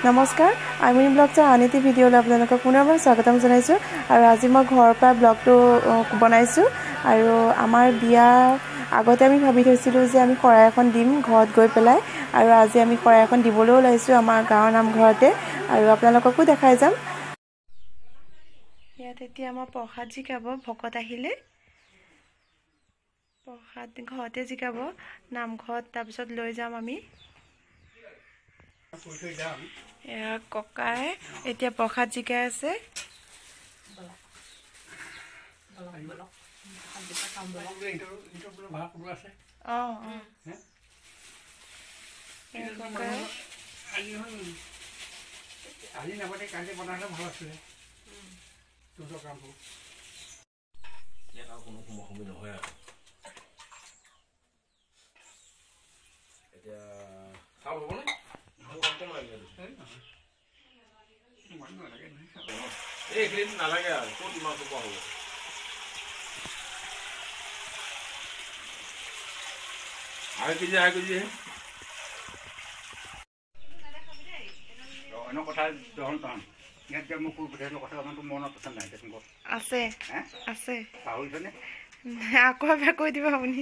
নমস্কাৰ আইমিনী ব্লগৰ আনিতি ভিডিঅ'লৈ আপোনালোকক পুনৰবাৰ স্বাগতম জনাইছোঁ আৰু আজি মই ঘৰৰ পৰা ব্লগটো বনাইছোঁ আৰু আমাৰ বিয়া আগতে আমি ভাবি থৈছিলোঁ যে আমি শৰাই এখন দিম ঘৰত গৈ পেলাই আৰু আজি আমি শৰাই এখন দিবলৈ ওলাইছোঁ আমাৰ গাঁৱৰ নামঘৰতে আৰু আপোনালোককো দেখাই যাম। ইয়াত এতিয়া আমাৰ প্ৰসাদ জিকাব ভকত আহিলে প্ৰসাদ ঘৰতে জিকাব নামঘৰত তাৰপিছত লৈ যাম আমি। ককাই এতিয়া প্ৰসাদ জিকাই আছে। আছে আছে আকৌ এবাৰ কৈ দিব আপুনি।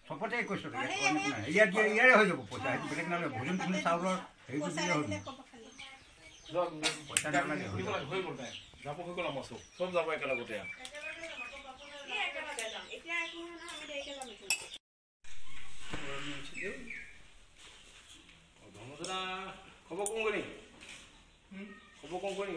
সপতে 21 টকা ইয়াত ইয়াৰে হৈ যাব পইচা বেলেগ নালাগে ভোজন তুমি চাউলৰ হেৰিটো দিলে হৈ যাব হৈ গ'ল আমাৰ চব যাব একেলগতে ধৰ্মজনা খবৰ কম কৰি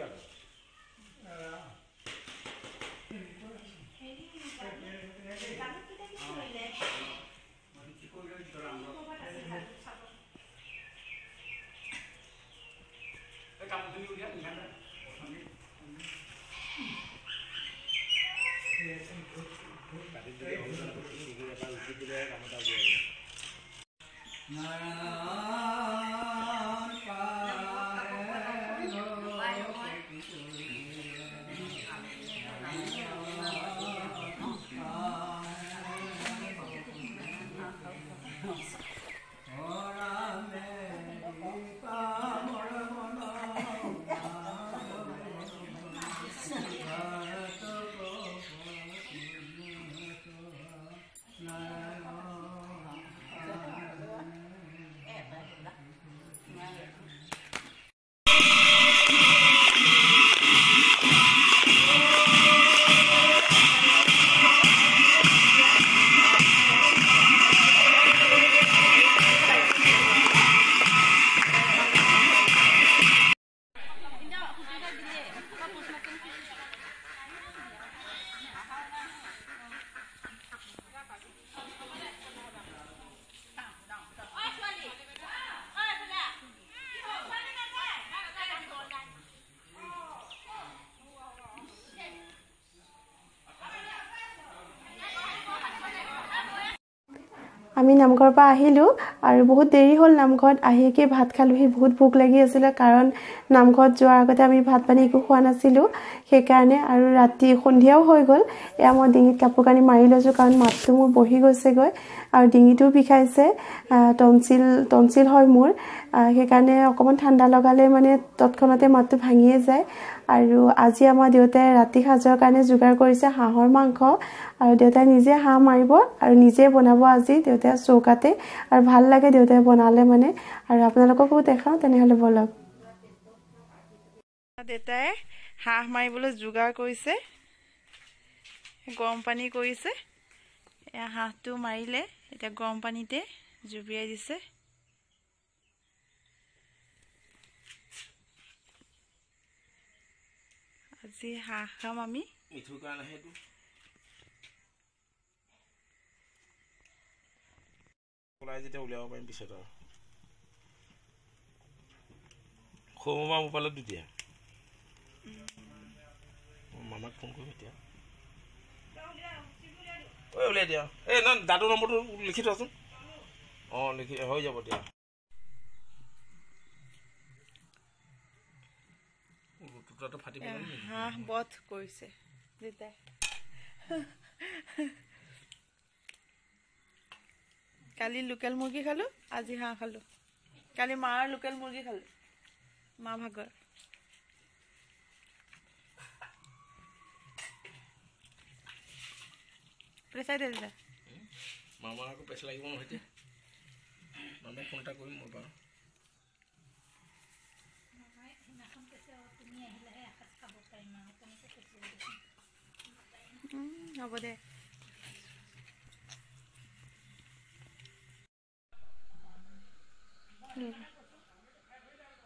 আমি নামঘৰৰ পৰা আহিলোঁ আৰু বহুত দেৰি হ'ল নামঘৰত আহিকে ভাত খালোহি বহুত ভোক লাগি আছিলে কাৰণ নামঘৰত যোৱাৰ আগতে আমি ভাত পানী একো খোৱা নাছিলোঁ সেইকাৰণে আৰু ৰাতি সন্ধিয়াও হৈ গ'ল। এয়া মই ডিঙিত কাপোৰ কানি মাৰি লৈছোঁ কাৰণ মাতটো মোৰ বহি গৈছেগৈ আৰু ডিঙিটোও বিষাইছে টনচিল হয় মোৰ সেইকাৰণে অকণমান ঠাণ্ডা লগালে মানে তৎক্ষণতে মাতটো ভাঙিয়ে যায়। আৰু আজি আমাৰ দেউতাই ৰাতি সাজৰ কাৰণে যোগাৰ কৰিছে হাঁহৰ মাংস আৰু দেউতাই নিজে হাঁহ মাৰিব আৰু নিজে বনাব আজি দেউতাই চৌকাতে আৰু ভাল লাগে দেউতাই বনালে মানে আৰু আপোনালোককো দেখাওঁ তেনেহ'লে বলক। দেউতাই হাঁহ মাৰিবলৈ যোগাৰ কৰিছে গৰম পানী কৰিছে এয়া হাঁহটো মাৰিলে এতিয়া গৰম পানীতে জুবিয়াই দিছে। আজি হাঁহ খাম আমি। মিঠুৰ কাৰণে সেইটো পলাই যেতিয়া উলিয়াব পাৰিম পিছত আৰু সৰু মামা মোবাইলত দি দিয়া মামাক ফোন কৰিম এতিয়া ঐ উলিয়াই দিয়া এই ন দাদু নম্বৰটো লিখি থোৱাচোন অঁ লিখি হৈ যাব দিয়া ফাটি হাঁহ বধ কৰিছে দেউতাই কালি লোকেল মুৰ্গী খালো আজি হাঁহ খালো কালি মাৰ লোকেল মুৰ্গী খালো মা ভাগৰ প্ৰেছাৰ দে দাদা মামাৰ আকৌ পেচ লাগিব নহয় এতিয়া মামাক ফোন এটা কৰিম মই বাৰু হ'ব দে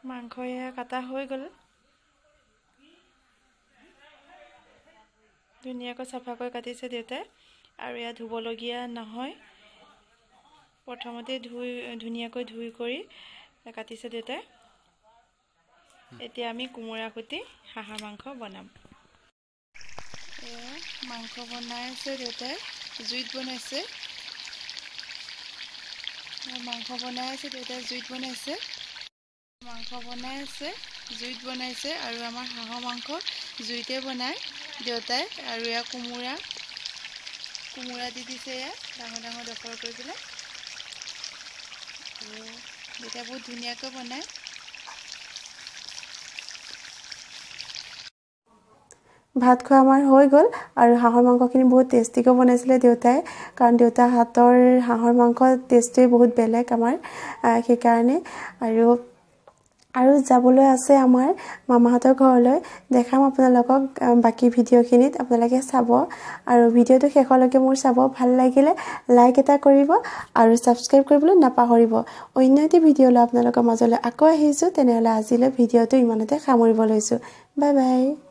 মাংস এয়া কাটা হৈ গ'ল ধুনীয়াকৈ চাফাকৈ কাটিছে দেউতাই আৰু এয়া ধুবলগীয়া নহয় প্ৰথমতে ধুনীয়াকৈ ধুই কৰি কাটিছে দেউতাই এতিয়া আমি কোমোৰা খুটি হাঁহৰ মাংস বনাম এয়া মাংস বনাই আছে দেউতাই জুইত বনাইছে মাংস বনাই আছে দেউতাই জুইত বনাইছে জুইত বনাইছে আৰু আমাৰ হাঁহৰ মাংস জুইতে বনাই দেউতাই আৰু এয়া কোমোৰা দি দিছে এয়া ডাঙৰ ডাঙৰ ডখৰ কৰি পেলাই আৰু দেউতাই বহুত ধুনীয়াকৈ বনায় ভাত খোৱা আমাৰ হৈ গ'ল আৰু হাঁহৰ মাংসখিনি বহুত টেষ্টিকৈ বনাইছিলে দেউতাই কাৰণ দেউতাৰ হাতৰ হাঁহৰ মাংস টেষ্টটোৱে বহুত বেলেগ আমাৰ সেইকাৰণে আৰু যাবলৈ আছে আমাৰ মামাহঁতৰ ঘৰলৈ দেখাম আপোনালোকক বাকী ভিডিঅ'খিনিত আপোনালোকে চাব আৰু ভিডিঅ'টো শেষলৈকে মোৰ চাব ভাল লাগিলে লাইক এটা কৰিব আৰু ছাবস্ক্ৰাইব কৰিবলৈ নাপাহৰিব অন্য এটি ভিডিঅ' লৈ আপোনালোকৰ মাজলৈ আকৌ আহিছোঁ তেনেহ'লে আজিলৈ ভিডিঅ'টো ইমানতে সামৰিব লৈছোঁ বাই বাই